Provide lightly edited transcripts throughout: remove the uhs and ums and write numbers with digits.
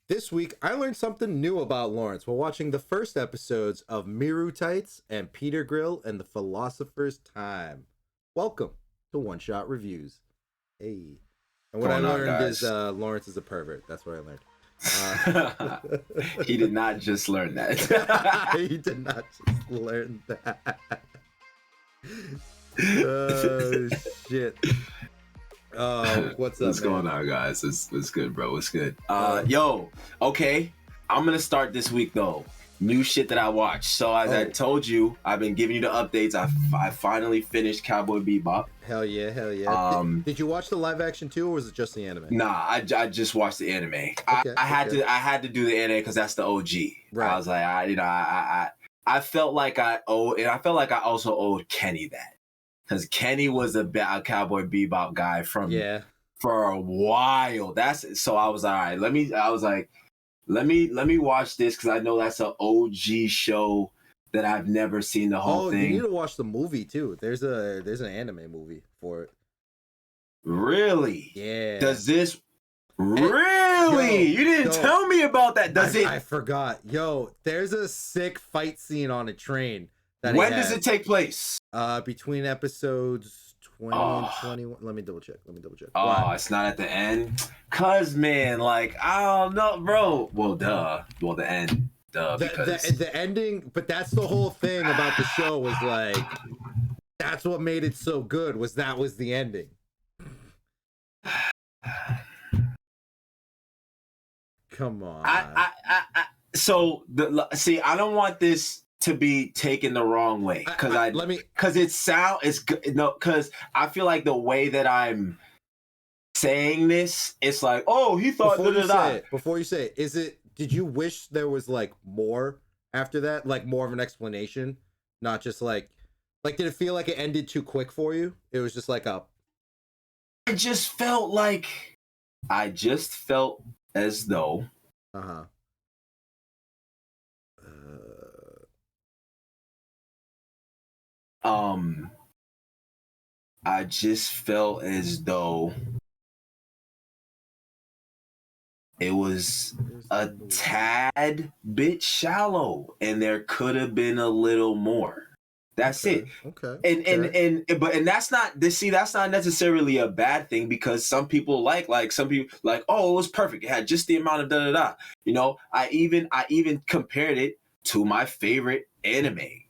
This week, I learned something new about Lawrence while watching the first episodes of Miru Tights and Peter Grill and the Philosopher's Time. Welcome to One Shot Reviews. Hey. And what I learned is Lawrence is a pervert. That's what I learned. He did not just learn that. He did not just learn that. Oh, shit. What's up, What's going on, guys? It's good, bro. It's good. Yo, okay. I'm gonna start this week though. New shit that I watched. So as I told you, I've been giving you the updates. I finally finished Cowboy Bebop. Hell yeah, hell yeah. Did you watch the live action too, or was it just the anime? Nah, I just watched the anime. Okay, I had to do the anime because that's the OG. Right. I was like, I felt like I also owed Kenny that. Because Kenny was a Cowboy Bebop guy for a while. So I was all right. Let me watch this because I know that's an OG show that I've never seen the whole thing. You need to watch the movie too. There's an anime movie for it. Really? Yeah. Does this really? You didn't tell me about that. I forgot. Yo, there's a sick fight scene on a train. When does it take place? Between episodes 20 and 21. Let me double check. Oh, Why? It's not at the end? Cause man, like, I don't know, bro. Well, duh. Well, the end. Duh, because the ending, but that's the whole thing about the show was like that's what made it so good was the ending. Come on. So see, I don't want this to be taken the wrong way because I feel like the way that I'm saying this, it's like, oh, he thought before you say it, did you wish there was like more after that, like more of an explanation, not just like did it feel like it ended too quick for you? It was just like I just felt as though I just felt as though it was a tad bit shallow and there could have been a little more. That's it. Okay. And that's not necessarily a bad thing because some people some people like, oh, it was perfect. It had just the amount of da-da-da. You know, I even compared it to my favorite anime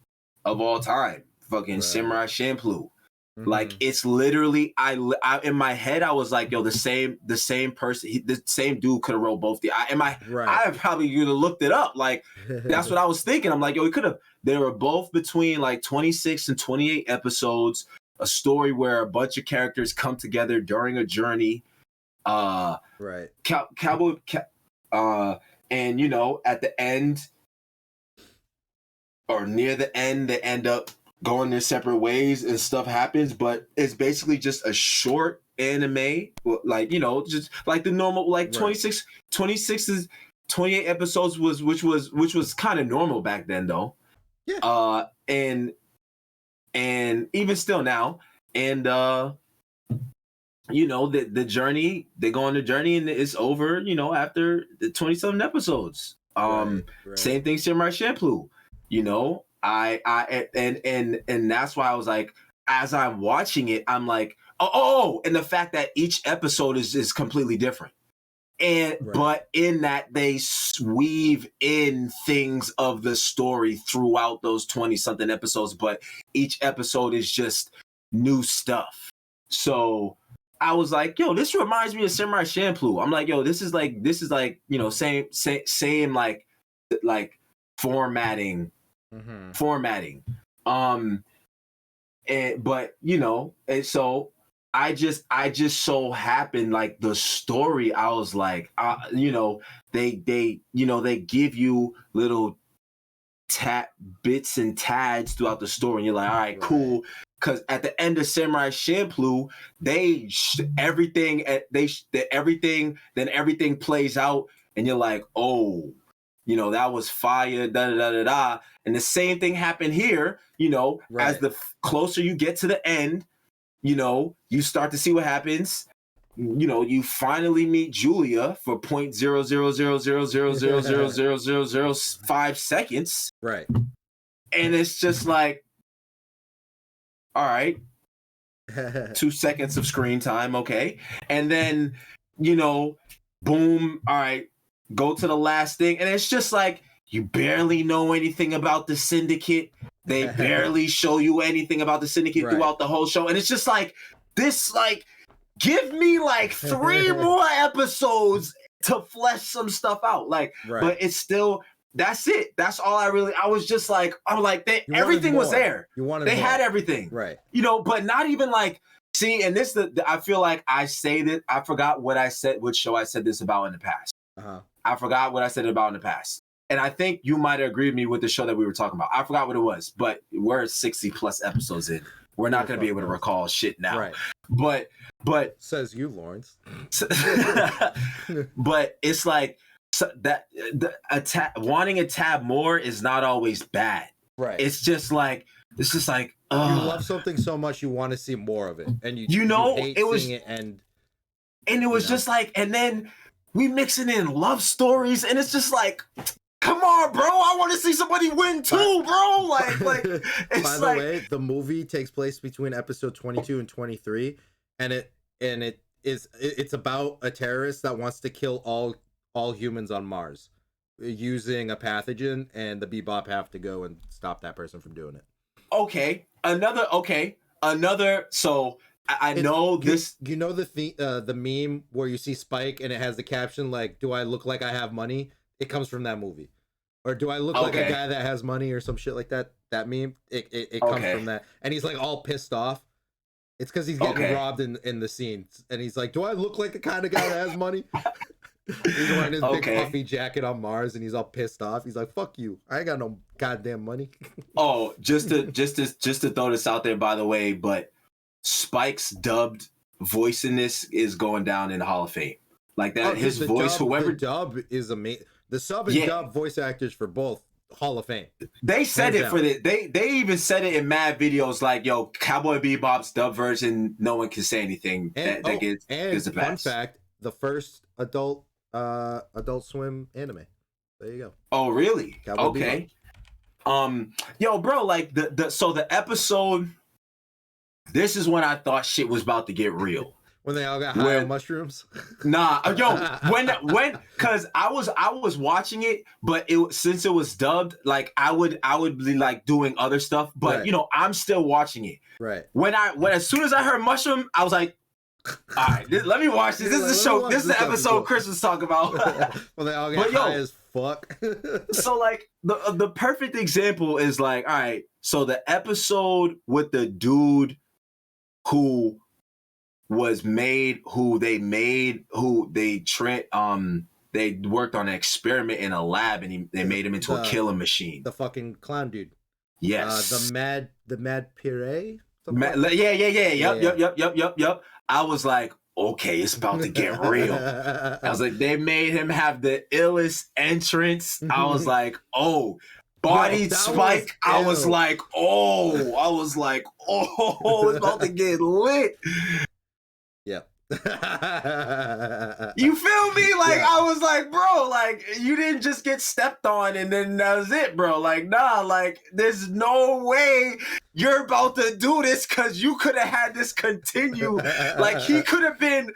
of all time, fucking Samurai Champloo. Mm-hmm. Like it's literally, I in my head I was like, yo, the same person, the same dude could have wrote both I probably could have looked it up. Like that's what I was thinking. I'm like, yo, he could have. They were both between like 26 and 28 episodes. A story where a bunch of characters come together during a journey. Cowboy, and you know, at the end or near the end, they end up going their separate ways and stuff happens, but it's basically just a short anime, like, you know, just like the normal, like 26 is 28 episodes which was kind of normal back then though. Yeah. And even still now, and you know, the journey, they go on the journey and it's over, you know, after the 27 episodes. Same thing, Samurai Champloo, you know. And that's why I was like, as I'm watching it, I'm like, and the fact that each episode is completely different. But in that they weave in things of the story throughout those 20 something episodes, but each episode is just new stuff. So I was like, yo, this reminds me of Samurai Champloo. I'm like, yo, this is like, you know, same like formatting. But you know, and so I just so happened, like the story, I was like, you know, they give you little bits and tags throughout the story and you're like, all right, cool. Because at the end of Samurai Champloo, everything plays out and you're like, oh, you know, that was fire, da-da-da-da-da. And the same thing happened here, you know, as the closer you get to the end, you know, you start to see what happens. you finally meet Julia for 0.00000000005 seconds. Right. And it's just like, all right, 2 seconds of screen time, okay. And then, boom, all right, go to the last thing. And it's just like, you barely know anything about the Syndicate. They barely show you anything about the Syndicate throughout the whole show. And it's just like, this, like, give me like 3 more episodes to flesh some stuff out. Like, but it's still, that's it. That's all I was just like, everything was there. They had everything. Right. But not even like, see, and this, I feel like I say that, I forgot what I said, which show I said this about in the past. I forgot what I said about in the past. And I think you might have agreed with me with the show that we were talking about. I forgot what it was, but we're 60 plus episodes in. We're not going to be able to recall shit now. Right. But says you, Lawrence. But it's like, that wanting a tab more is not always bad. Right. It's just like you love something so much you want to see more of it, and you hate it was seeing it and it was just like, and then we mixing in love stories, and it's just like, come on, bro, I want to see somebody win too, bro. Like it's by the way, the movie takes place between episode 22 and 23, and it's about a terrorist that wants to kill all humans on Mars using a pathogen, and the Bebop have to go and stop that person from doing it. Another. So I know this. You know the meme where you see Spike and it has the caption like, "Do I look like I have money?" It comes from that movie. Or do I look like a guy that has money or some shit like that? That meme, it comes from that, and he's like all pissed off. It's because he's getting robbed in the scene, and he's like, "Do I look like the kind of guy that has money?" He's wearing his big puffy jacket on Mars, and he's all pissed off. He's like, "Fuck you! I ain't got no goddamn money." Oh, just to throw this out there, by the way, but Spike's dubbed voice in this is going down in the Hall of Fame. Like that, his voice, the dub is amazing. The sub and dub voice actors for both Hall of Fame. They said it for the they even said it in mad videos like, yo, Cowboy Bebop's dub version, no one can say anything that gets the pass. Fun fact, the first Adult Swim anime. There you go. Oh, really? Cowboy okay. Bebop. Yo, bro, like the episode, this is when I thought shit was about to get real. When they all got high on mushrooms? Nah, yo, when cause I was watching it, but since it was dubbed, like I would be like doing other stuff, but I'm still watching it. Right. When as soon as I heard mushroom, I was like, all right, let me watch this. This is the show. This is the episode Chris was talking about. Well, they all get high as fuck. So like the perfect example is like, all right, so the episode with the dude who was made, who they worked on an experiment in a lab, and they made him into a killing machine. The fucking clown dude. Yes. The mad puree. Yep. I was like, okay, it's about to get real. I was like, they made him have the illest entrance. I was like, oh, bodied Spike. I was like, oh, it's about to get lit. Yeah. You feel me? Like, I was like, bro, like, you didn't just get stepped on and then that was it, bro. Like, nah, like, there's no way you're about to do this, because you could have had this continue. Like, he could have been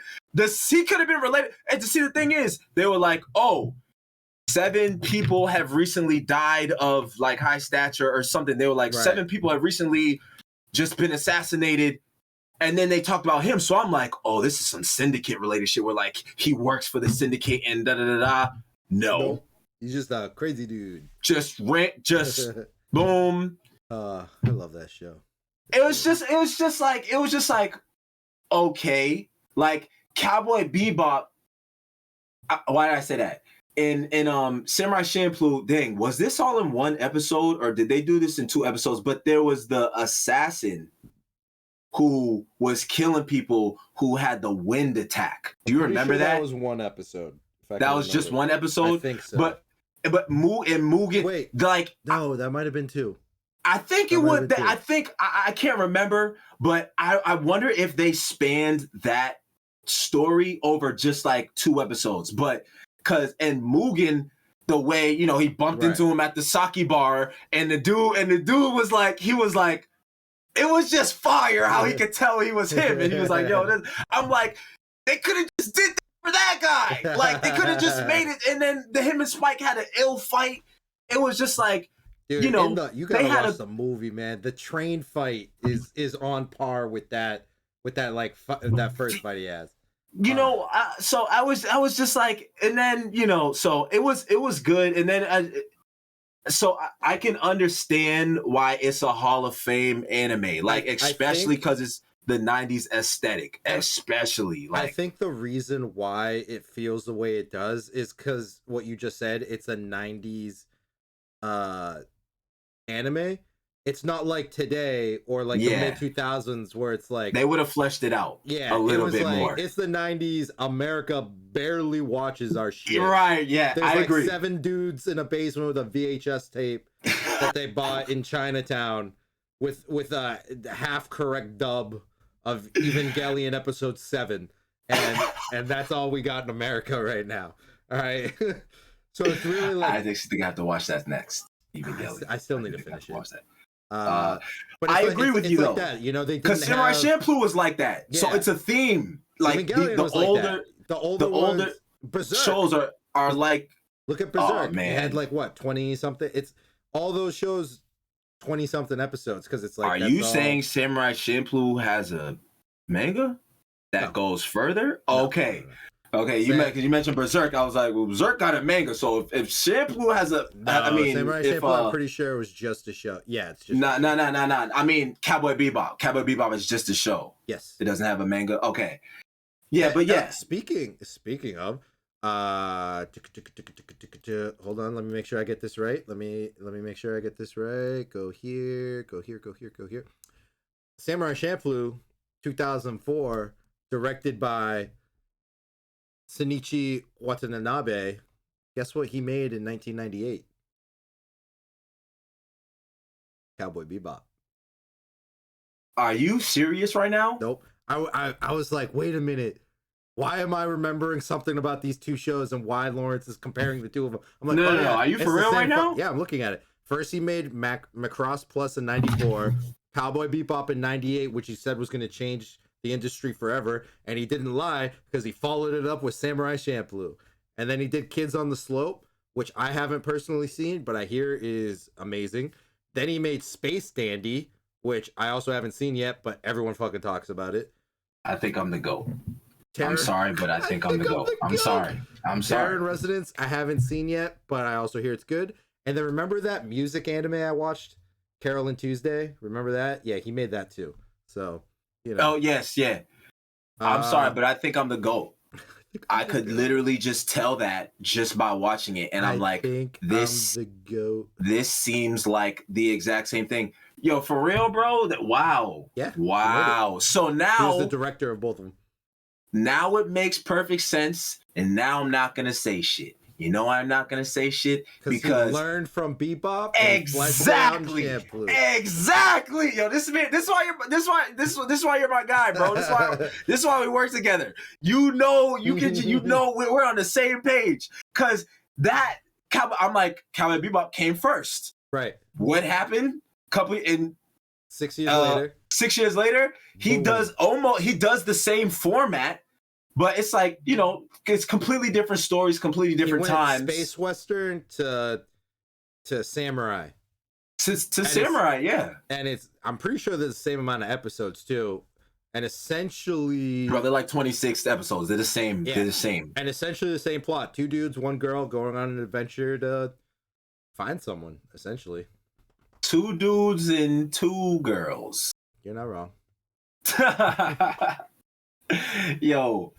related. And to see, the thing is, they were like, oh, 7 people have recently died of like high stature or something. They were like, 7 people have recently just been assassinated. And then they talked about him. So I'm like, oh, this is some syndicate related shit where like he works for the syndicate and da-da-da-da. No. He's just a crazy dude. Just boom. I love that show. It was just like, okay. Like Cowboy Bebop. Why did I say that? In Samurai Champloo, dang, was this all in one episode or did they do this in 2 episodes? But there was the assassin who was killing people who had the wind attack. Do you remember that? That was one episode. That was just one episode? I think so. But Mugen, wait, like, no, that might have been 2. I think it would. I think I can't remember, but I wonder if they spanned that story over just like 2 episodes. But and Mugen, the way, you know, he bumped into him at the sake bar, and the dude was like, it was just fire how he could tell he was him. And he was like, yo, I'm like, they could have just did that for that guy. Like, they could have just made it. And then him and Spike had an ill fight. It was just like, dude, you know, you gotta watch the movie, man. The train fight is on par with that like that first fight he has. You know, so I was just like, and then, you know, so it was good. And then I can understand why it's a Hall of Fame anime, like, especially because it's the 90s aesthetic, especially. Like, I think the reason why it feels the way it does is because what you just said, it's a 90s anime. It's not like today or like the mid 2000s where it's like they would have fleshed it out a little bit more. It's the 90s. America barely watches our shit. Right? Yeah, There's I like agree. 7 dudes in a basement with a VHS tape that they bought in Chinatown with a half correct dub of Evangelion episode 7, and that's all we got in America right now. All right, so it's really like I think I have to watch that next. Evangelion. I still need to finish it. Watch that. But I agree with you though. That. You know, they because Samurai Champloo was like that, so it's a theme. Like the older Berserk shows are like. Look at Berserk. Oh, man. It had like what 20 something. It's all those shows 20 something episodes because it's like. Are you saying Samurai Champloo has a manga that goes further? No. Okay. Okay, you mentioned Berserk. I was like, well, Berserk got a manga, so if Champloo has a, I mean, Samurai Champloo, I'm pretty sure it was just a show. Yeah, it's just no. I mean, Cowboy Bebop. Cowboy Bebop is just a show. Yes, it doesn't have a manga. Okay, yeah, but yeah. Speaking of, hold on. Let me make sure I get this right. Let me make sure I get this right. Go here. Samurai Champloo, 2004, directed by Shinichi Watanabe. Guess what he made in 1998? Cowboy Bebop. Are you serious right now? Nope. I was like, wait a minute. Why am I remembering something about these two shows and why Lawrence is comparing the two of them? I'm like, no. Are you for real right now? Yeah, I'm looking at it. First, he made Macross Plus in 94, Cowboy Bebop in 98, which he said was going to change the industry forever, and he didn't lie because he followed it up with Samurai Champloo. And then he did Kids on the Slope, which I haven't personally seen, but I hear is amazing. Then he made Space Dandy, which I also haven't seen yet, but everyone fucking talks about it. I think I'm the GOAT. I'm sorry, but I think I'm the GOAT. I'm sorry. Terror in Residence, I haven't seen yet, but I also hear it's good. And then remember that music anime I watched, Carol and Tuesday? Remember that? Yeah, he made that too. So, you know. Oh, yes, yeah. I'm sorry, but I think I'm the GOAT. I could literally just tell that just by watching it, and I'm like, this I'm the GOAT. This seems like the exact same thing. Yo, for real, bro? Wow. Yeah. Wow. So now he was the director of both of them. Now it makes perfect sense, and now I'm not gonna say shit. You know why I'm not gonna say shit? Because he learned from Bebop. Exactly. Exactly. Yo, this is why you're my guy, bro. This is why we work together. You know, we're on the same page. Cause I'm like, Cowboy Bebop came first. Right. What happened? 6 years later. 6 years later, he does the same format. But it's like, you know, it's completely different stories, completely different times. Space Western to Samurai. To Samurai, yeah. And I'm pretty sure there's the same amount of episodes too. And essentially, bro, they're like 26 episodes. They're the same. Yeah. They're the same. And essentially the same plot. 2 dudes, 1 girl going on an adventure to find someone, essentially. 2 dudes and 2 girls. You're not wrong. Yo,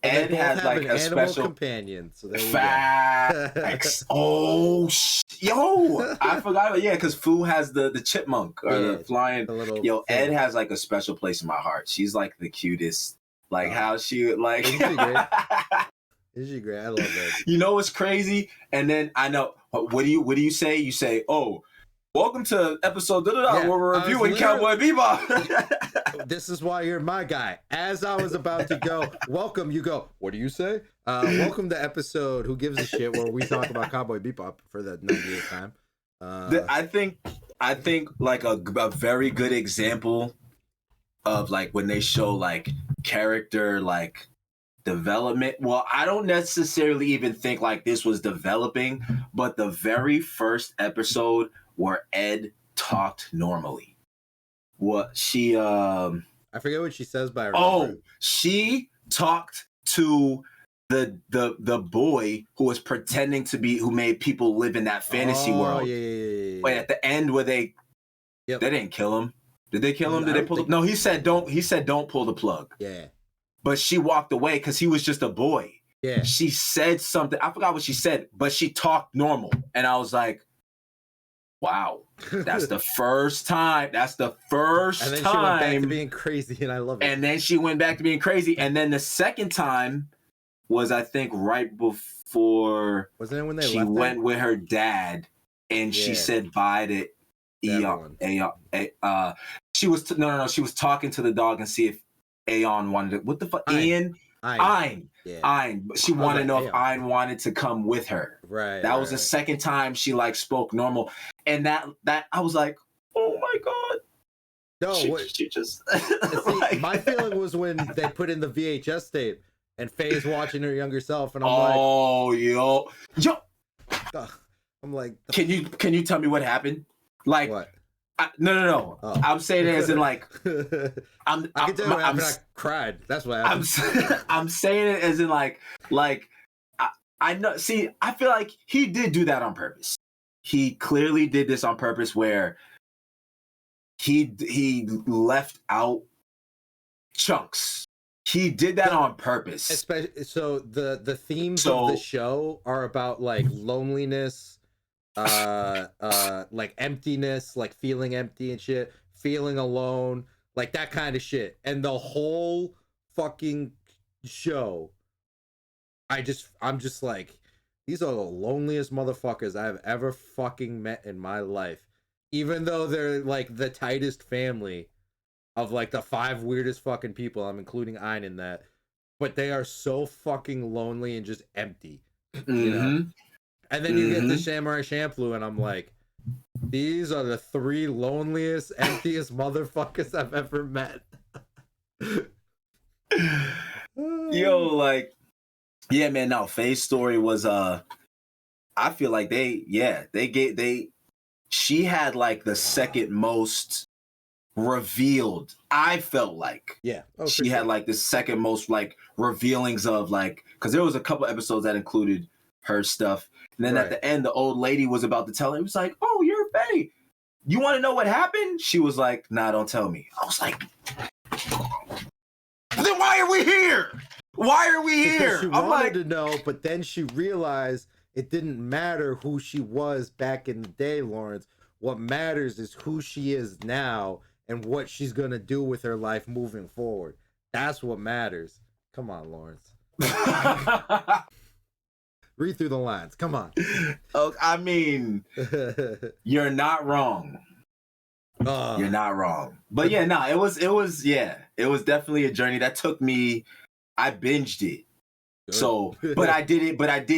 Ed has like a special companion. So there facts. Oh, yo, I forgot. Yeah, because Fu has the chipmunk or the flying. Yo, Ed has like a special place in my heart. She's like the cutest. Like how she like. Is she great? I love that. You know what's crazy? And then I know. What do you say? You say, oh, welcome to episode where we're I was reviewing Cowboy Bebop. This is why you're my guy. As I was about to go, welcome, you go, what do you say? Welcome to episode Who Gives a Shit, where we talk about Cowboy Bebop for the 98th time. I think like a very good example of like when they show like character like development. Well, I don't necessarily even think like this was developing, but the very first episode where Ed talked normally. What she I forget what she says, but I remember. She talked to the boy who was pretending to be, who made people live in that fantasy world. Yeah. Wait, at the end where they didn't kill him. Did they kill him? Did they pull No, he said don't pull the plug. Yeah. But she walked away because he was just a boy. Yeah. She said something. I forgot what she said, but she talked normal. And I was like, wow, that's the first time. That's the first time. And then she went back to being crazy, and I love it. And then she went back to being crazy. And then the second time was, I think, right before wasn't it when they she left went with her dad, and she said bye to Aeon. She was she was talking to the dog and see if Aeon wanted to. What the fuck? Ian? Ein. But she wanted to know if Ein wanted to come with her. Right. That was the second time she like spoke normal, and that I was like, oh my god. No, she just. See, my feeling was when they put in the VHS tape and Faye's watching her younger self, and I'm like, oh yo. I'm like, can you tell me what happened? Like what? No. Oh. I'm saying it as in like I can tell you what happened. I cried. That's what happened. I'm saying it as in like I know. See, I feel like he did do that on purpose. He clearly did this on purpose, where he left out chunks. He did that on purpose. Especially, so the themes of the show are about like loneliness, like emptiness, like feeling empty and shit, feeling alone, like that kind of shit. And the whole fucking show, I'm just like, these are the loneliest motherfuckers I've ever fucking met in my life. Even though they're like the tightest family of like the 5 weirdest fucking people, I'm including Ein in that, but they are so fucking lonely and just empty, you know? And then you get the Samurai Champloo, and I'm like, these are the 3 loneliest, emptiest motherfuckers I've ever met. Yo, like, yeah, man. No, Faye's story was I feel like she had like the second most revealed. I felt like she had like the second most like revealings of like, because there was a couple episodes that included her stuff, and then at the end the old lady was about to tell her. It was like, oh, you're Faye, you want to know what happened? She was like, nah, don't tell me. I was like, then why are we here? She wanted to know, but then she realized it didn't matter who she was back in the day, Lawrence. What matters is who she is now and what she's gonna do with her life moving forward. That's what matters. Come on, Lawrence. Read through the lines. Come on. Oh, I mean, you're not wrong. You're not wrong. But yeah, no, it was definitely a journey that took me. I binged it. Good. So, but I did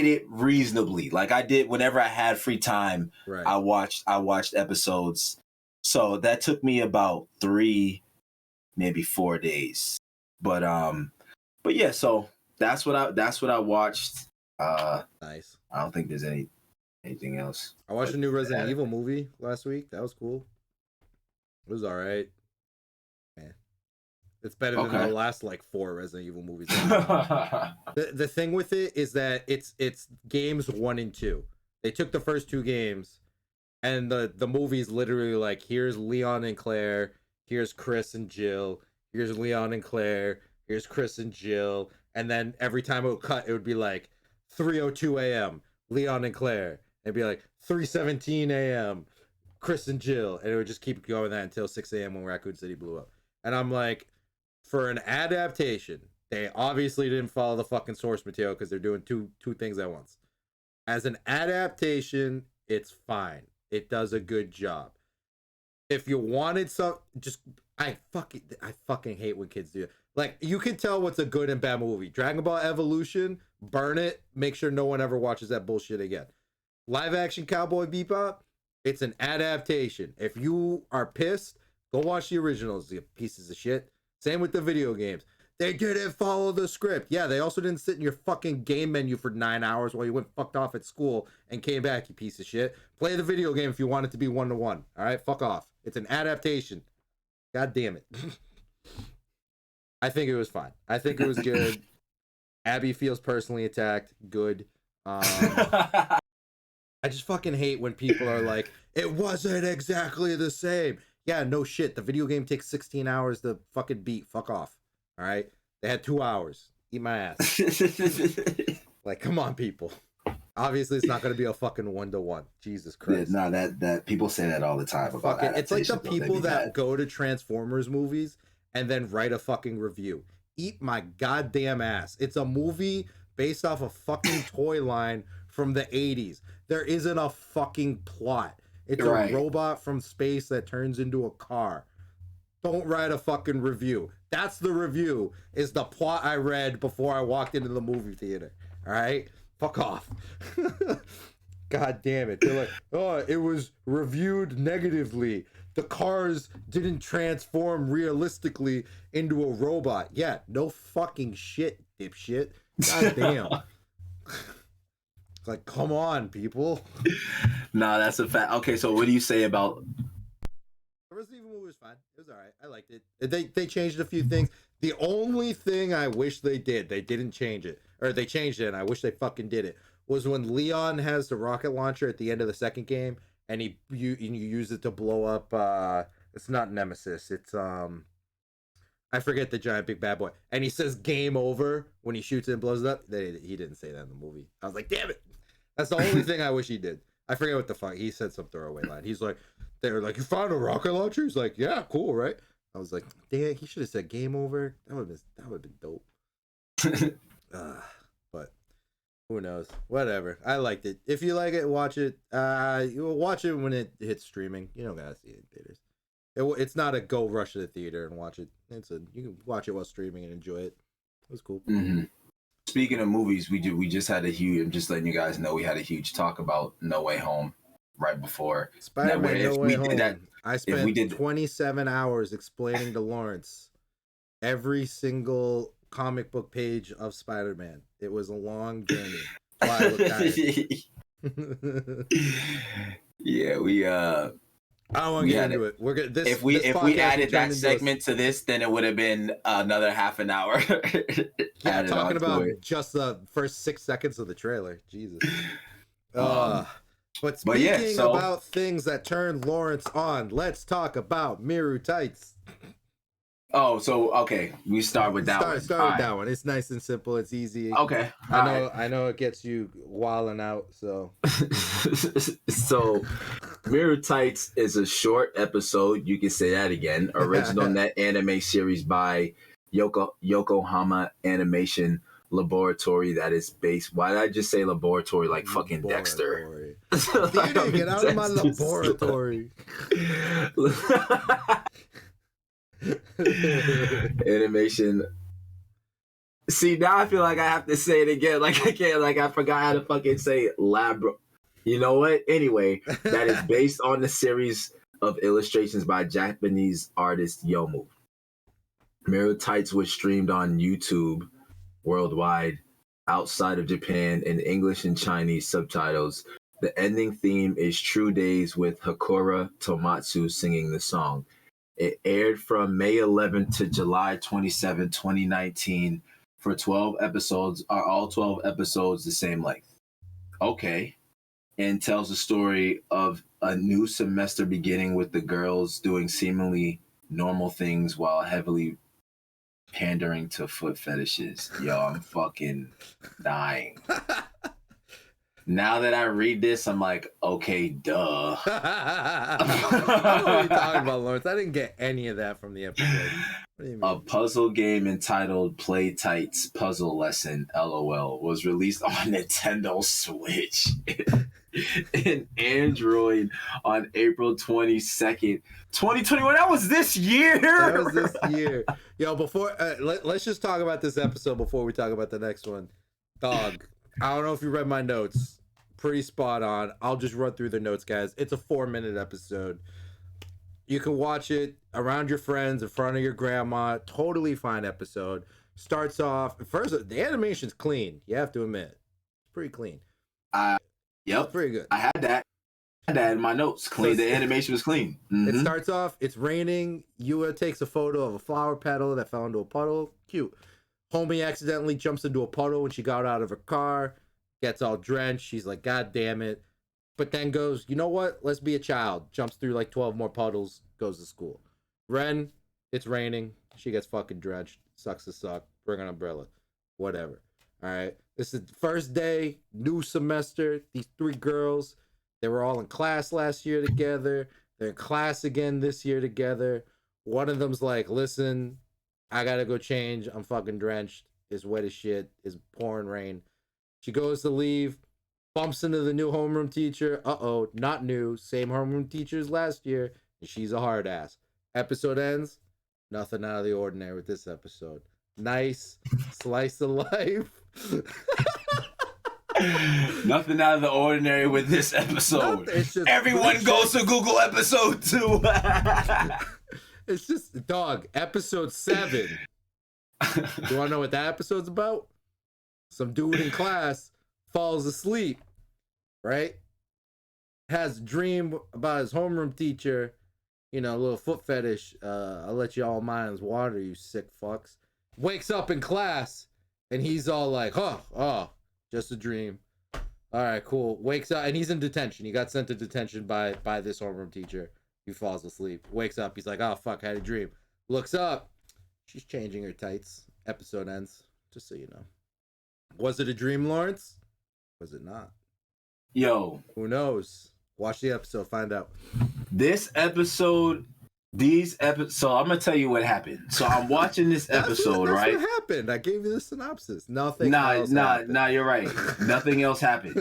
it reasonably. Like I did whenever I had free time. Right. I watched episodes. So that took me about 3, maybe 4 days. But yeah. So that's what I watched. Nice. I don't think there's anything else. I watched a new Resident Evil movie last week. That was cool. It was all right. Man, it's better than the last like 4 Resident Evil movies. The thing with it is that it's games 1 and 2. They took the first 2 games, and the movie's literally like, here's Leon and Claire, here's Chris and Jill, here's Leon and Claire, here's Chris and Jill, and then every time it would cut, it would be like 3:02 a.m. Leon and Claire. It'd be like 3:17 a.m. Chris and Jill, and it would just keep going that until 6 a.m. when Raccoon City blew up. And I'm like, for an adaptation, they obviously didn't follow the fucking source material because they're doing two things at once. As an adaptation, it's fine. It does a good job. If you wanted some, just I fucking hate when kids do it. Like, you can tell what's a good and bad movie. Dragon Ball Evolution, burn it. Make sure no one ever watches that bullshit again. Live action Cowboy Bebop, it's an adaptation. If you are pissed, go watch the originals, you pieces of shit. Same with the video games. They didn't follow the script. Yeah, they also didn't sit in your fucking game menu for 9 hours while you went fucked off at school and came back, you piece of shit. Play the video game if you want it to be 1-1. All right, fuck off. It's an adaptation. God damn it. I think it was fine. I think it was good. Abby feels personally attacked. Good. I just fucking hate when people are like, it wasn't exactly the same. Yeah, no shit. The video game takes 16 hours to fucking beat. Fuck off. All right? They had 2 hours. Eat my ass. Like, come on, people. Obviously, it's not going to be a fucking 1-1. Jesus Christ. Yeah, no, that people say that all the time about fucking, it's like the people that go to Transformers movies and then write a fucking review. Eat my goddamn ass. It's a movie based off a fucking toy line from the 80s. There isn't a fucking plot. It's a robot from space that turns into a car. Don't write a fucking review. That's the review, is the plot I read before I walked into the movie theater. All right? Fuck off. God damn it. They're like, oh, it was reviewed negatively. The cars didn't transform realistically into a robot. Yeah, no fucking shit, dipshit. God damn. Like, come on, people. Nah, that's a fact. Okay, so what do you say about... The Resident Evil movie was fine. It was all right. I liked it. They changed a few things. The only thing I wish they didn't change it, or they changed it, and I wish they fucking did it, was when Leon has the rocket launcher at the end of the second game, and you use it to blow up. It's not Nemesis. It's I forget the giant big bad boy, and he says "game over" when he shoots it and blows it up. He didn't say that in the movie. I was like, damn it. That's the only thing I wish he did. I forget what the fuck he said. Some throwaway line. He's like, they were like, you found a rocket launcher? He's like, yeah, cool, right? I was like, damn, he should have said "game over." That would have been dope. But who knows? Whatever. I liked it. If you like it, watch it. You'll watch it when it hits streaming. You don't gotta see it in theaters. It's not a go rush to the theater and watch it. You can watch it while streaming and enjoy it. It was cool. Mm-hmm. Speaking of movies, we just had a huge. I'm just letting you guys know we had a huge talk about No Way Home right before Spider-Man No Way Home. I spent 27 hours explaining to Lawrence every single comic book page of Spider-Man. It was a long journey. Why I looked at it. Yeah, we I don't want to get into it. We're gonna if we added that segment to this, then it would have been another half an hour. Yeah, talking about just the first 6 seconds of the trailer. Jesus. But speaking about things that turned Lawrence on, let's talk about Miru tights. Oh, so okay, we start with that one. Start with that one. It's nice and simple. It's easy. Okay, I know it gets you wilding out. So, so Miru Tights is a short episode. You can say that again. Original net anime series by Yokohama Animation Laboratory. That is based. Why did I just say laboratory like fucking Dexter? Dude, get out of my laboratory. Animation. See, now I feel like I have to say it again. Like I can't. Like I forgot how to fucking say lab. You know what? Anyway, that is based on the series of illustrations by Japanese artist Yomu. Miru Tights was streamed on YouTube worldwide, outside of Japan, in English and Chinese subtitles. The ending theme is True Days with Hakura Tomatsu singing the song. It aired from May 11th to July 27, 2019 for 12 episodes. Are all 12 episodes the same length? Okay. And tells the story of a new semester beginning with the girls doing seemingly normal things while heavily pandering to foot fetishes. Yo, I'm fucking dying. Now that I read this, I'm like, okay, duh. I don't know what you're talking about, Lawrence. I didn't get any of that from the episode. What do you mean? A puzzle game entitled Play Tights Puzzle Lesson, LOL, was released on Nintendo Switch. in Android on April 22nd, 2021. That was this year. That was this year. Yo, before let's just talk about this episode before we talk about the next one. Dog, I don't know if you read my notes. Pretty spot on. I'll just run through the notes, guys. It's a 4-minute episode. You can watch it around your friends, in front of your grandma. Totally fine episode. Starts off first. The animation's clean. You have to admit, it's pretty clean. Yep, it's pretty good. I had that in my notes. Clean. The animation was clean. It starts off. It's raining. Yua takes a photo of a flower petal that fell into a puddle. Cute. Homie accidentally jumps into a puddle when she got out of her car. Gets all drenched. She's like, God damn it. But then goes, you know what? Let's be a child. Jumps through like 12 more puddles. Goes to school. Ren, it's raining. She gets fucking drenched. Sucks to suck. Bring an umbrella. Whatever. All right. This is the first day. New semester. These 3 girls, they were all in class last year together. They're in class again this year together. One of them's like, listen, I gotta go change. I'm fucking drenched. It's wet as shit. It's pouring rain. She goes to leave, bumps into the new homeroom teacher. Uh-oh, not new. Same homeroom teacher as last year. And she's a hard ass. Episode ends. Nothing out of the ordinary with this episode. Nice slice of life. Nothing out of the ordinary with this episode. Everyone goes to Google episode 2. It's just, dog, episode 7. You want to know what that episode's about? Some dude in class falls asleep, right? Has a dream about his homeroom teacher, you know, a little foot fetish. I'll let you all mine his water, you sick fucks. Wakes up in class, and he's all like, oh, just a dream. All right, cool. Wakes up, and he's in detention. He got sent to detention by this homeroom teacher. He falls asleep. Wakes up, he's like, oh, fuck, I had a dream. Looks up, she's changing her tights. Episode ends, just so you know. Was it a dream, Lawrence? Was it not? Yo. Who knows? Watch the episode, find out. This episode, so I'm going to tell you what happened. So I'm watching this episode, that's right? What happened? I gave you the synopsis. Nothing else happened. Nah, you're right. Nothing else happened.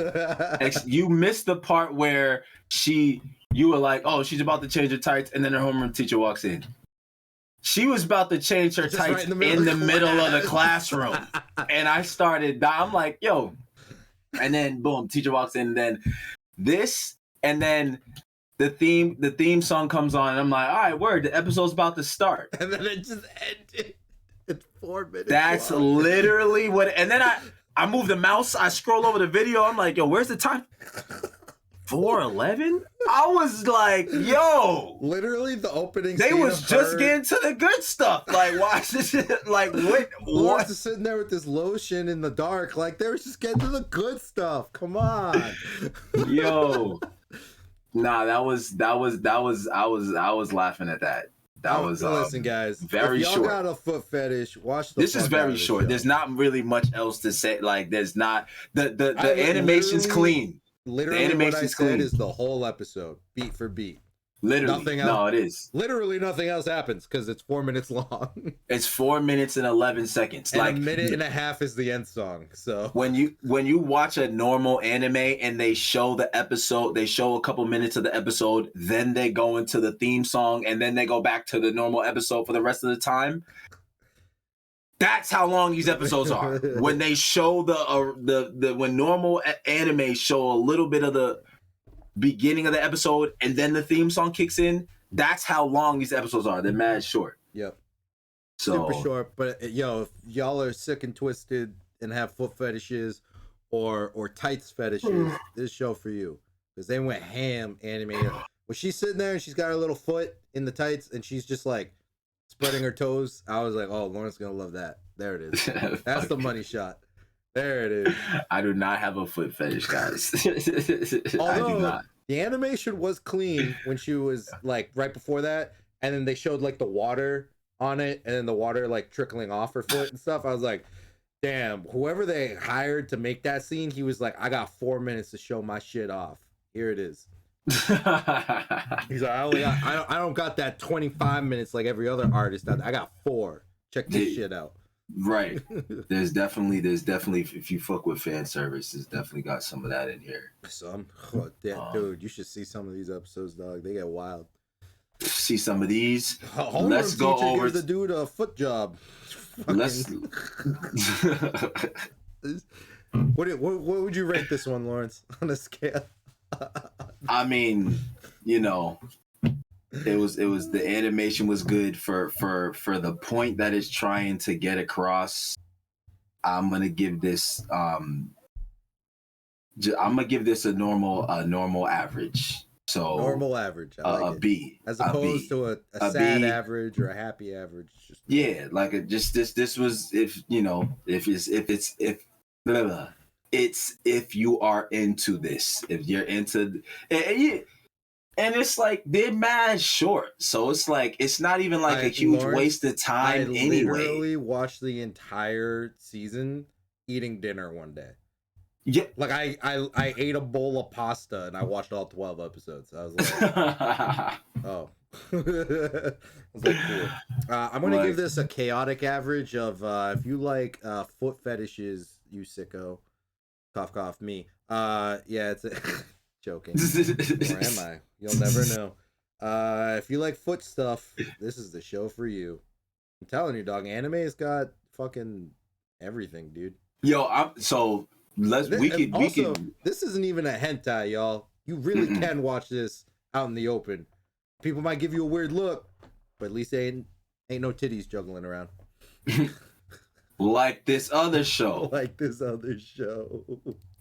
You missed the part where you were like, oh, she's about to change her tights, and then her homeroom teacher walks in. She was about to change her tights right in the middle of the classroom. And I started, I'm like, yo. And then, boom, teacher walks in. And then the theme song comes on. And I'm like, all right, word, the episode's about to start. And then it just ended. It's 4 minutes. That's literally what, and then I move the mouse. I scroll over the video. I'm like, yo, where's the time? 4:11? I was like, yo. Literally the opening They was just getting to the good stuff. Like, watch this shit. Like, what? Lawrence is sitting there with this lotion in the dark. Like, they were just getting to the good stuff. Come on. Yo. Nah, I was laughing at that. That was listen, guys. Very if y'all short. Got a foot fetish. Watch the. This is very short. Show. There's not really much else to say. Like, there's not the animation's clean. Literally, what I said is the whole episode, beat for beat. Literally, nothing else. No, it is. Literally, nothing else happens because it's 4 minutes long. It's 4 minutes and 11 seconds. And like a minute and a half is the end song. So when you watch a normal anime and they show the episode, they show a couple minutes of the episode, then they go into the theme song, and then they go back to the normal episode for the rest of the time. That's how long these episodes are. When they show when normal anime show a little bit of the beginning of the episode and then the theme song kicks in, that's how long these episodes are. They're mad short. Yep. So, super short. But yo, if y'all are sick and twisted and have foot fetishes or tights fetishes, this show for you. Because they went ham animated. When she's sitting there and she's got her little foot in the tights and she's just like spreading her toes, I was like, oh, Lauren's gonna love that. There it is. That's the money shot. There it is. I do not have a foot fetish, guys. Although, I do not. The animation was clean when she was like right before that, and then they showed like the water on it, and then the water like trickling off her foot and stuff. I was like, damn, whoever they hired to make that scene, he was like, I got 4 minutes to show my shit off. Here it is. He's like, I don't got that 25 minutes like every other artist. I got 4. Check this shit out. Right. There's definitely if you fuck with fan service, it's definitely got some of that in here. Some, oh, Um, dude, you should see some of these episodes, dog. They get wild. see some of these. A Let's homeroom go teacher over. gives the dude a foot job. Let's. Fucking. What would you rate this one, Lawrence, on a scale? I mean, you know, it was the animation was good for the point that it's trying to get across. I'm gonna give this I'm gonna give this a normal average. So Normal average. I like a it. B, As a opposed B, to a a sad B. average or a happy average. Just Yeah, like just this was if you know if blah, blah, it's if you are into this, if you're into and it's like they're mad short, so it's like it's not even like a huge Lawrence, waste of I time anyway. literally watched the entire season eating dinner one day. Yeah. Like I ate a bowl of pasta and I watched all 12 episodes. I was like, oh. I was like, cool. I'm gonna give this a chaotic average of if you like foot fetishes, you sicko. Cough cough me. Yeah, it's joking. Or am I? You'll never know. If you like foot stuff, this is the show for you. I'm telling you, dog. Anime's got fucking everything, dude. Yo, we can. This isn't even a hentai, y'all. You really can watch this out in the open. People might give you a weird look, but at least ain't no titties juggling around. Like this other show.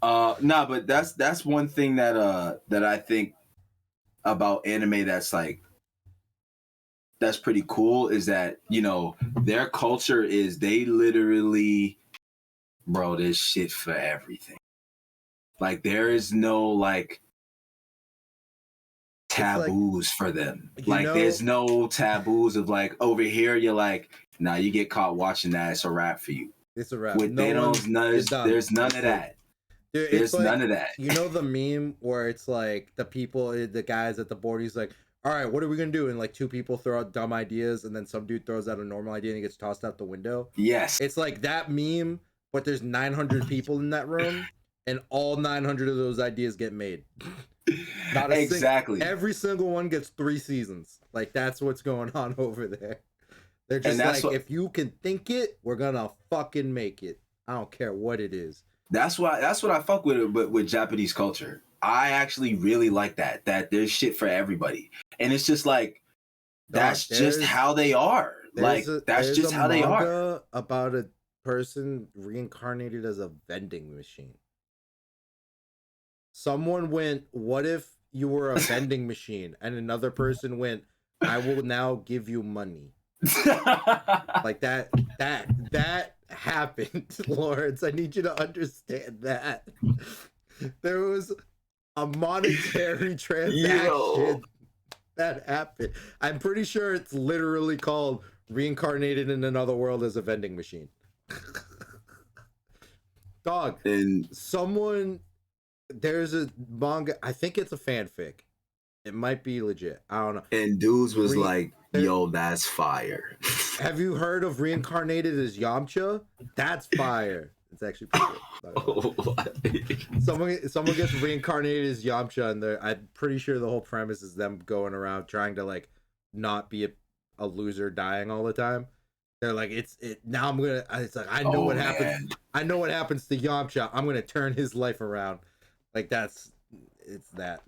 Nah, but that's one thing that I think about anime that's pretty cool is that, you know, their culture is they literally, bro, there's shit for everything. Like there is no like taboos for them. Like there's no taboos of like over here you're like, nah, you get caught watching that, it's a wrap for you. It's a wrap. With Thanos, there's none of that. Dude, there's none of that. You know the meme where it's like the guys at the board, he's like, all right, what are we gonna do? And like two people throw out dumb ideas, and then some dude throws out a normal idea and he gets tossed out the window. Yes. It's like that meme, but there's 900 people in that room, and all 900 of those ideas get made. Not exactly. Every single one gets 3 seasons. Like that's what's going on over there. They're just like, if you can think it, we're gonna fucking make it. I don't care what it is. That's what I fuck with Japanese culture. I actually really like that there's shit for everybody, and it's just like that's just how they are. Like that's just how they are. About a person reincarnated as a vending machine. Someone went, "What if you were a vending machine?" And another person went, "I will now give you money." Like that happened, Lawrence. I need you to understand that there was a monetary transaction that happened. I'm pretty sure it's literally called reincarnated in another world as a vending machine. Dog, and there's a manga, I think it's a fanfic. It might be legit. I don't know. And dudes was like, yo, that's fire. Have you heard of reincarnated as Yamcha? That's fire. It's actually pretty good. Someone gets reincarnated as Yamcha, and I'm pretty sure the whole premise is them going around trying to like not be a loser dying all the time. They're like, it's like I know what happens. I know what happens to Yamcha. I'm gonna turn his life around. Like it's that.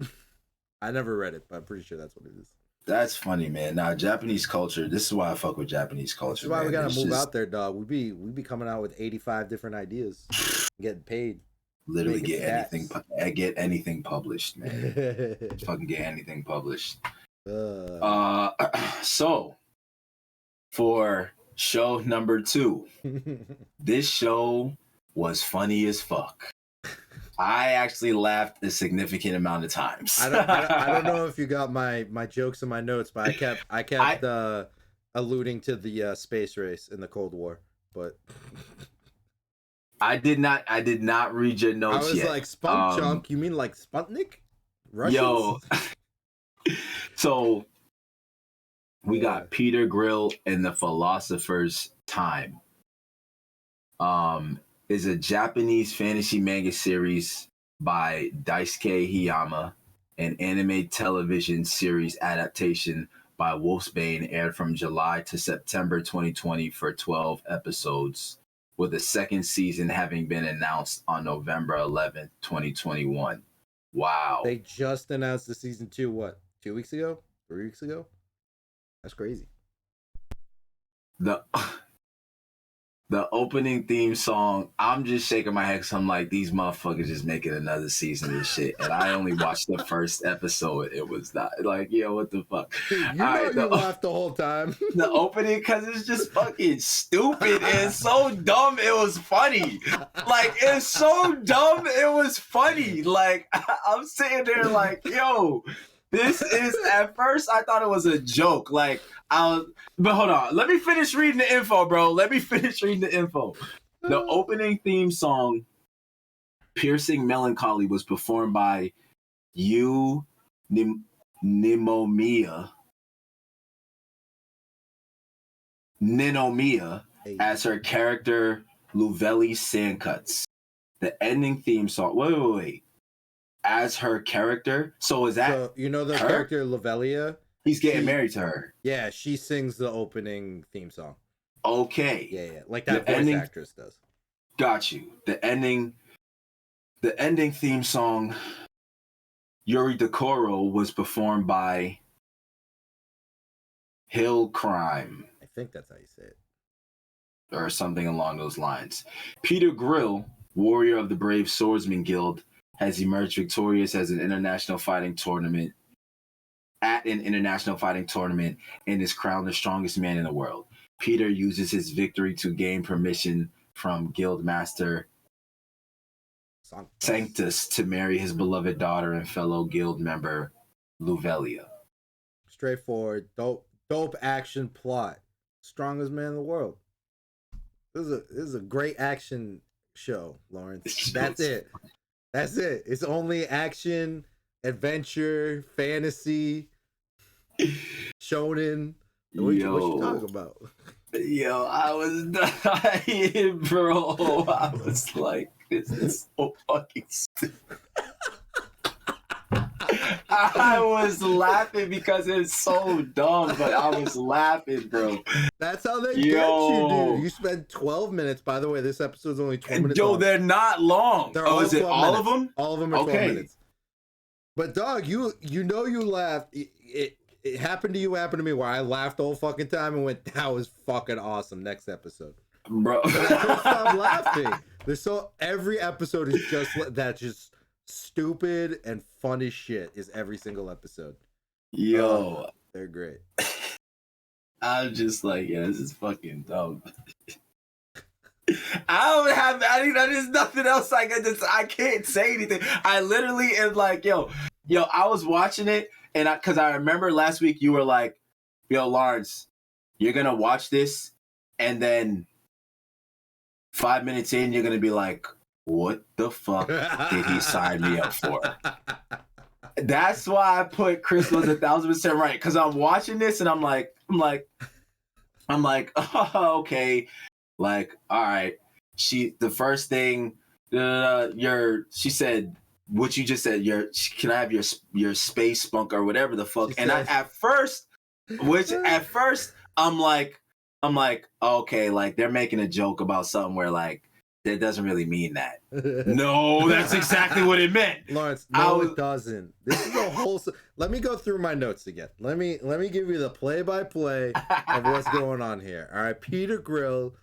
I never read it, but I'm pretty sure that's what it is. That's funny, man. Now, Japanese culture. This is why I fuck with Japanese culture. That's why we gotta move out there, dog. We be coming out with 85 different ideas, getting paid. Literally get anything published, man. Fucking get anything published. So for show number 2, this show was funny as fuck. I actually laughed a significant amount of times. I don't know if you got my jokes in my notes, but I kept alluding to the space race in the Cold War, but I did not read your notes yet. I was like, Spunk Chunk, you mean like Sputnik? Russians? Yo. So we got Peter Grill and the Philosopher's Time. is a Japanese fantasy manga series by Daisuke Hiyama, an anime television series adaptation by Wolfsbane, aired from July to September 2020 for 12 episodes, with the second season having been announced on November 11th, 2021. Wow. They just announced the season 2, what, 2 weeks ago? 3 weeks ago? That's crazy. The opening theme song, I'm just shaking my head because I'm like, these motherfuckers just making another season of this shit. And I only watched the first episode. It was not like, yo, what the fuck? Dude, you laughed the whole time. The opening, because it's just fucking stupid and so dumb, it was funny. Like, it's so dumb, it was funny. Like, I'm sitting there like, yo, this is, at first, I thought it was a joke. Like, but hold on. Let me finish reading the info, bro. The opening theme song, Piercing Melancholy, was performed by Yu Ninomiya as her character Luveli Sandcuts. The ending theme song. Wait. As her character? So is that so, you know the her? character Lovelia? He's getting married to her. Yeah, she sings the opening theme song. Okay. Yeah. Like that voice actress does. Got you. The ending theme song, Yuri Decoro, was performed by Hill Crime. I think that's how you say it. Or something along those lines. Peter Grill, warrior of the Brave Swordsman Guild, has emerged victorious at an international fighting tournament and is crowned the strongest man in the world. Peter uses his victory to gain permission from Guildmaster Sanctus to marry his beloved daughter and fellow guild member Luvelia. Straightforward, dope action plot. Strongest man in the world. This is a great action show, Lawrence. That's it. It's only action, adventure, fantasy, shonen. What you talking about? Yo, I was dying, bro. I was like, this is so fucking stupid. I was laughing because it's so dumb, but I was laughing, bro. That's how they get you, dude. You spend 12 minutes. By the way, this episode's only 12 minutes long. They're not long. Is it all minutes. Of them? All of them are 12 minutes. But dog, you laughed. It happened to you, happened to me, where I laughed the whole fucking time and went, that was fucking awesome. Next episode. Bro. But I couldn't stop laughing. Every episode is just that, just stupid and funny shit is every single episode. Yo. They're great. I'm just like, yeah, this is fucking dumb. There's nothing else I can't say anything. I literally am like, yo, I was watching it, and because I remember last week you were like, yo, Lawrence, you're gonna watch this, and then 5 minutes in, you're gonna be like, what the fuck did he sign me up for? That's why I put Chris was 1,000% right, because I'm watching this and I'm like, oh, okay, like, all right. The first thing, she said, what you just said, can I have your space spunk or whatever the fuck? And at first, I'm like, okay, like they're making a joke about something where like that doesn't really mean that. No, that's exactly what it meant. Lawrence, it doesn't. This is a whole. Let me go through my notes again. Let me give you the play-by-play of what's going on here. All right, Peter Grill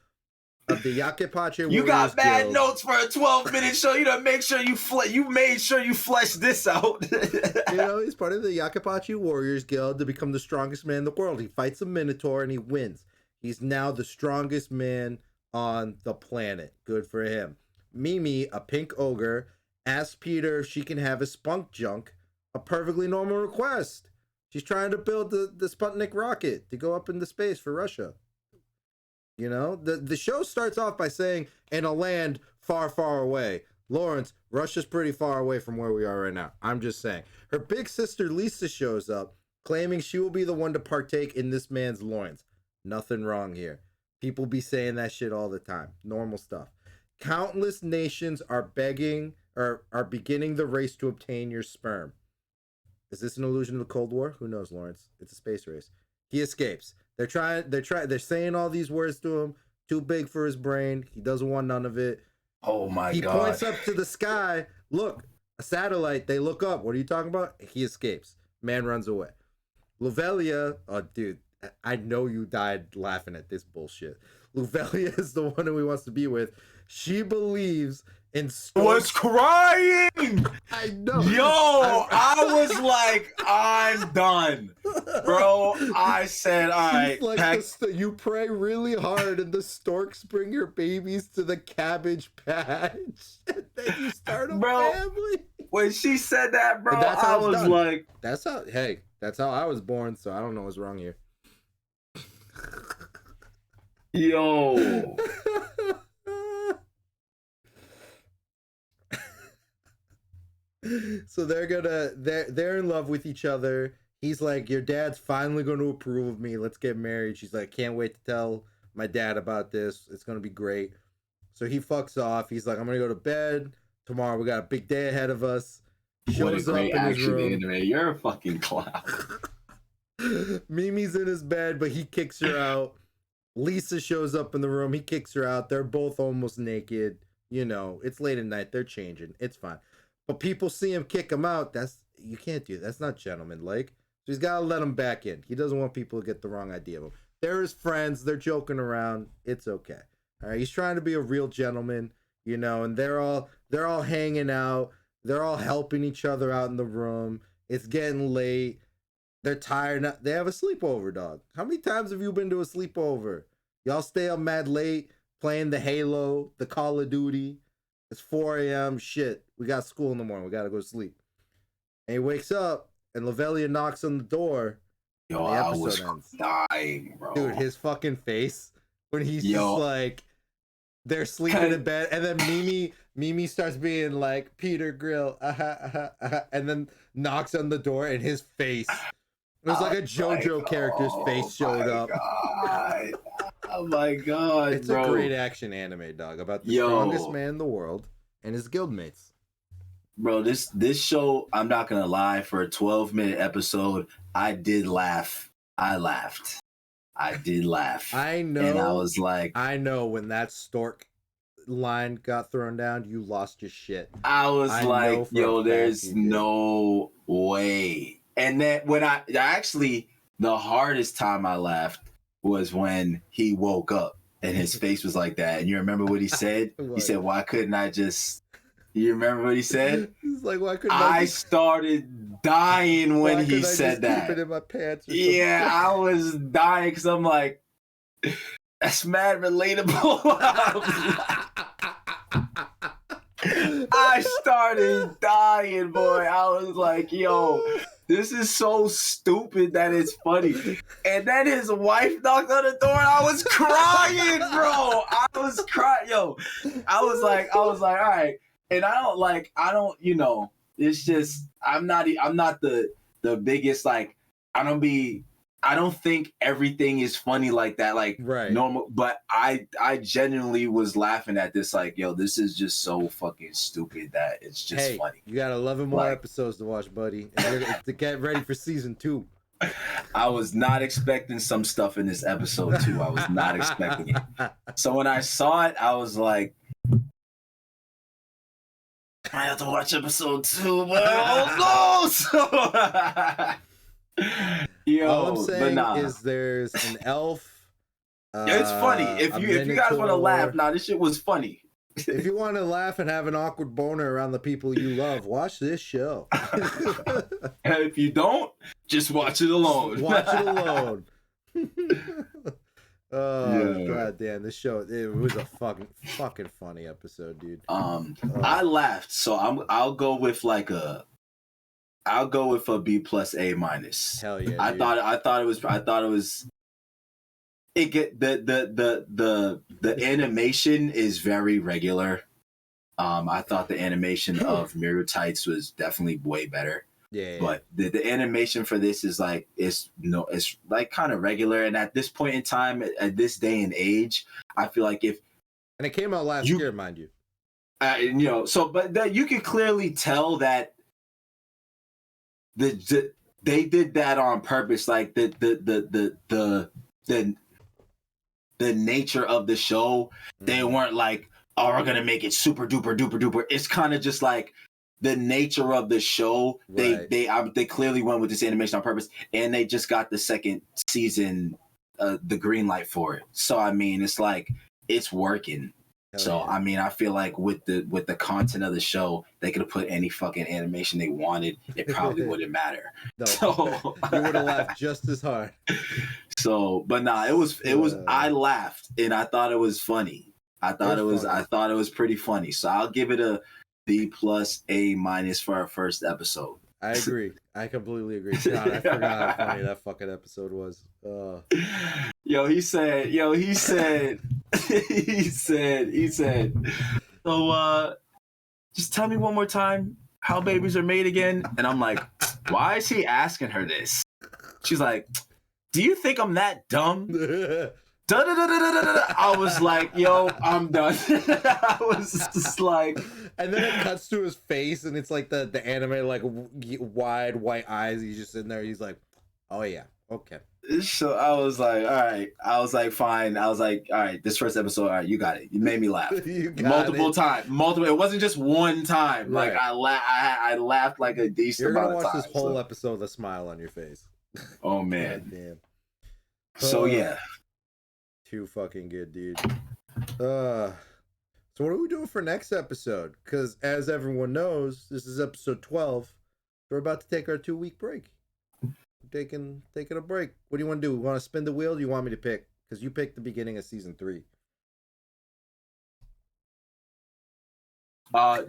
of the Yakipache Warriors You got bad Guild. notes for a 12-minute show. You don't make sure you made sure you fleshed this out. He's part of the Yakipache Warriors Guild to become the strongest man in the world. He fights a minotaur and he wins. He's now the strongest man on the planet. Good for him. Mimi, a pink ogre, asks Peter if she can have his spunk junk, a perfectly normal request. She's trying to build the Sputnik rocket to go up into space for Russia. The show starts off by saying, in a land far, far away. Lawrence, Russia's pretty far away from where we are right now. I'm just saying. Her big sister Lisa shows up, claiming she will be the one to partake in this man's loins. Nothing wrong here. People be saying that shit all the time. Normal stuff. Countless nations are begging or are beginning the race to obtain your sperm. Is this an allusion to the Cold War? Who knows, Lawrence? It's a space race. He escapes. They're saying all these words to him. Too big for his brain. He doesn't want none of it. Oh my God. He points up to the sky. Look, a satellite. They look up. What are you talking about? He escapes. Man runs away. Luvelia, oh dude, I know you died laughing at this bullshit. Luvelia is the one who he wants to be with. She believes in was crying. I know. Yo, I was like, I'm done, bro. I said, all right. Like you pray really hard, and the storks bring your babies to the cabbage patch, and then you start a family. When she said that, bro, I was done. Like, that's how I was born. So I don't know what's wrong here. Yo. So they're in love with each other. He's like, your dad's finally going to approve of me. Let's get married. She's like, can't wait to tell my dad about this. It's going to be great. So he fucks off. He's like, I'm going to go to bed. Tomorrow we got a big day ahead of us. Shows what a great action anime. You're a fucking clown. Mimi's in his bed, but he kicks her out. Lisa shows up in the room. He kicks her out. They're both almost naked. You know, it's late at night. They're changing. It's fine. But people see him kick him out. You can't do that. That's not gentlemanlike. So he's got to let him back in. He doesn't want people to get the wrong idea of him. They're his friends. They're joking around. It's okay. All right. He's trying to be a real gentleman, you know, and they're all hanging out. They're all helping each other out in the room. It's getting late. They're tired. They have a sleepover, dog. How many times have you been to a sleepover? Y'all stay up mad late playing the Halo, the Call of Duty. It's 4 a.m. Shit. We got school in the morning. We got to go to sleep. And he wakes up, and Lavelia knocks on the door. Yo, I was dying, bro. Dude, his fucking face when he's just like, they're sleeping in bed, and then Mimi starts being like, Peter Grill, and then knocks on the door, and his face. It was like a JoJo character's face showed up. God. Oh my God, it's bro. a great action anime, dog, about the strongest man in the world and his guildmates. Bro, this show, I'm not gonna lie, for a 12-minute episode, I did laugh. I laughed. I did laugh. I know. And I was like, I know when that stork line got thrown down, you lost your shit. I was like, yo, there's no way. And then when I actually, the hardest time I laughed was when he woke up and his face was like that. And you remember what he said? He said, why couldn't I just... You remember what he said? He's like, why couldn't I started dying when he said that. Keep it in my pants or yeah, I was dying because I'm like, that's mad relatable. I started dying, boy. I was like, yo, this is so stupid that it's funny. And then his wife knocked on the door and I was crying, bro. I was crying. Yo, I was like, all right. And I don't, you know, it's just, I'm not the biggest, like, I don't think everything is funny like that, like normal, but I genuinely was laughing at this, like, yo, this is just so fucking stupid that it's just funny. You got 11 more episodes to watch, buddy, and to get ready for season 2. I was not expecting some stuff in this episode 2. I was not expecting it. So when I saw it, I was like, I have to watch episode 2, but oh no! Yo, all I'm saying is there's an elf. It's funny. If you guys want to laugh, this shit was funny. If you want to laugh and have an awkward boner around the people you love, watch this show. And if you don't, just watch it alone. Watch it alone. Oh god damn, this show, it was a fucking funny episode, dude. I laughed, so I'll go with a B plus A minus. Hell yeah. I thought it was it get the animation is very regular. I thought the animation of Miru Tights was definitely way better. Yeah. But the animation for this is like it's like kind of regular. And at this point in time, at this day and age, I feel like if and it came out last year, mind you. But that you can clearly tell that they did that on purpose. Like the nature of the show, they weren't like, oh, we're gonna make it super duper duper duper. It's kind of just like the nature of the show. Right. They clearly went with this animation on purpose, and they just got the second season, the green light for it. So I mean, it's like it's working. So I mean, I feel like with the content of the show, they could have put any fucking animation they wanted. It probably wouldn't matter. No, so you would have laughed just as hard. So, but nah, it was. I laughed and I thought it was funny. I thought it was pretty funny. So I'll give it a B+, A- for our first episode. I agree. I completely agree. God, I forgot how funny that fucking episode was. He said, he said, so just tell me one more time how babies are made again. And I'm like, why is he asking her this? She's like, do you think I'm that dumb? I was like, yo, I'm done. I was just like, and then it cuts to his face, and it's like the anime like wide white eyes. He's just sitting there. He's like, oh yeah, okay. So I was like, all right. I was like, fine. I was like, all right. This first episode, all right, you got it. You made me laugh multiple times. It wasn't just one time. Right. Like I laughed like a decent amount of times. You're gonna watch this whole episode with a smile on your face. Oh man, God damn. So yeah. Too fucking good, dude. So what are we doing for next episode? Because as everyone knows, this is episode 12. We're about to take our 2-week break. Taking a break. What do you want to do? Want to spin the wheel? Or do you want me to pick? Because you picked the beginning of season 3.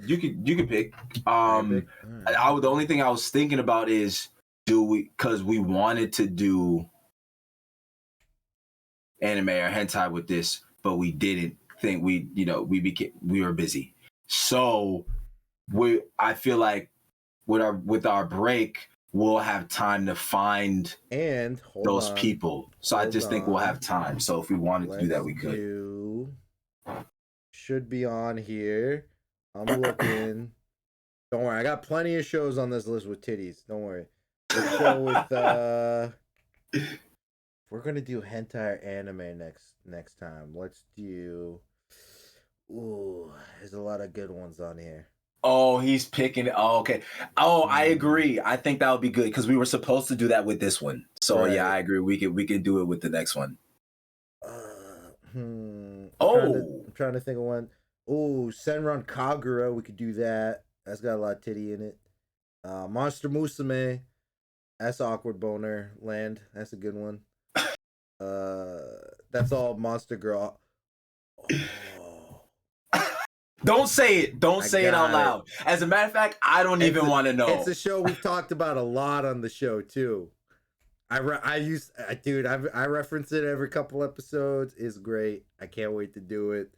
You could pick. Right. The only thing I was thinking about is because we wanted to do anime or hentai with this, but we didn't think we were busy. So I feel like with our break, we'll have time to find those people. So I just think we'll have time. So if we wanted to do that, we could. Should be on here. I'm looking. Don't worry, I got plenty of shows on this list with titties. Don't worry. The show with we're gonna do hentai or anime next time. Let's do. Ooh, there's a lot of good ones on here. Oh, he's picking. Oh, okay. Oh, I agree. I think that would be good because we were supposed to do that with this one. So right. Yeah, I agree. We can do it with the next one. I'm trying to think of one. Oh, Senran Kagura. We could do that. That's got a lot of titty in it. Monster Musume. That's awkward boner land. That's a good one. That's all Monster Girl. Don't say it. Don't say it out loud. As a matter of fact, I don't even want to know. It's a show we've talked about a lot on the show too. I reference it every couple episodes. It's great. I can't wait to do it.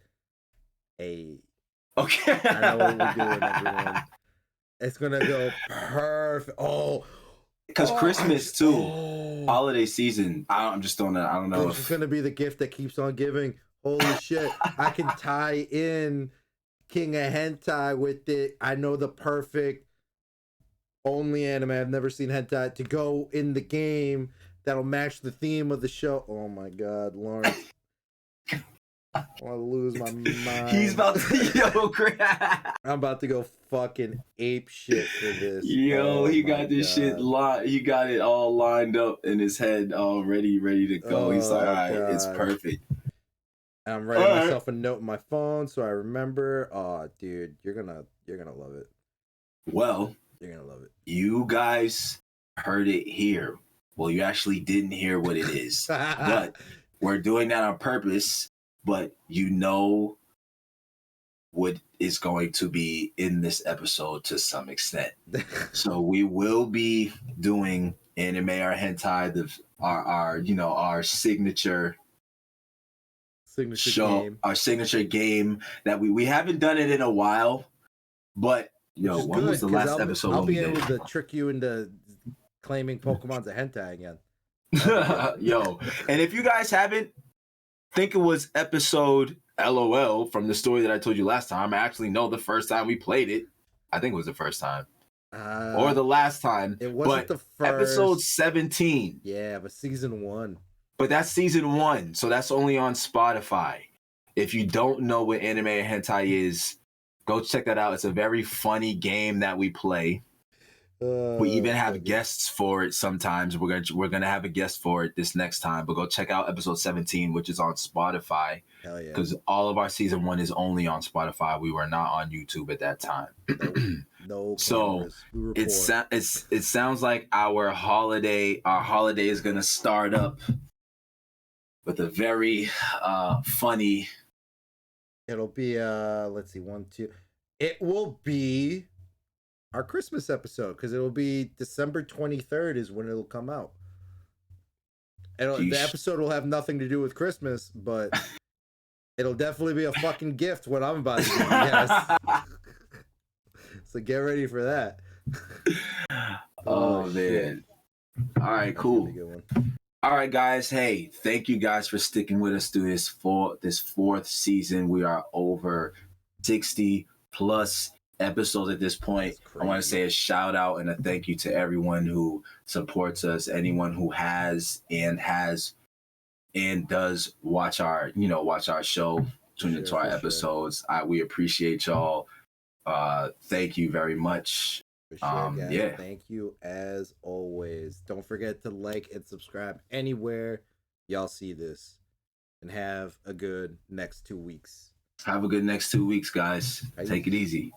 Hey. Okay. I know what we're doing, everyone. It's gonna go perfect. Because Christmas too, holiday season. I'm just throwing that. I don't know. It's gonna be the gift that keeps on giving. Holy shit! I can tie in King of Hentai with it. I know the perfect only anime. I've never seen hentai to go in the game that'll match the theme of the show. Oh my god, Lawrence. I want to lose my mind. He's about to I'm about to go fucking ape shit for this. He got this shit he got it all lined up in his head, all ready to go. He's like, all right, it's perfect. And I'm writing myself a note in my phone so I remember. Oh, dude, you're gonna love it. Well, you're gonna love it. You guys heard it here. Well, you actually didn't hear what it is, but we're doing that on purpose. But you know what is going to be in this episode to some extent. So we will be doing anime or hentai, our signature show, game. Our signature game that we haven't done it in a while, but Yo, is when was good the because last episode I'll when we be did able to trick you into claiming Pokemon's a hentai again. it? Yo, and if you guys haven't, think it was episode LOL from the story that I told you last time. I actually know the first time we played it. I think it was the first time. Or the last time. It wasn't but the first. Episode 17. Yeah, but season 1. But that's season 1, so that's only on Spotify. If you don't know what anime and hentai is, go check that out. It's a very funny game that we play. We even have guests for it sometimes. We're gonna have a guest for it this next time. But go check out episode 17, which is on Spotify. Hell yeah! Because all of our season 1 is only on Spotify. We were not on YouTube at that time. No. So it sounds like our holiday is gonna start up with a very funny. It'll be let's see, 1, 2. It will be our Christmas episode because it'll be December 23rd is when it'll come out. The episode will have nothing to do with Christmas, but it'll definitely be a fucking gift what I'm about to do. Yes. So get ready for that. Oh man. All right, cool. All right, guys. Hey, thank you guys for sticking with us through this 4th season. We are over 60 plus episodes at this point. I want to say a shout out and a thank you to everyone who supports us, anyone who has and does watch our show, tune into our episodes. We appreciate y'all. Thank you very much. For sure, guys. Yeah. Thank you as always. Don't forget to like and subscribe anywhere y'all see this. And have a good next 2 weeks. Have a good next 2 weeks, guys. Take it easy.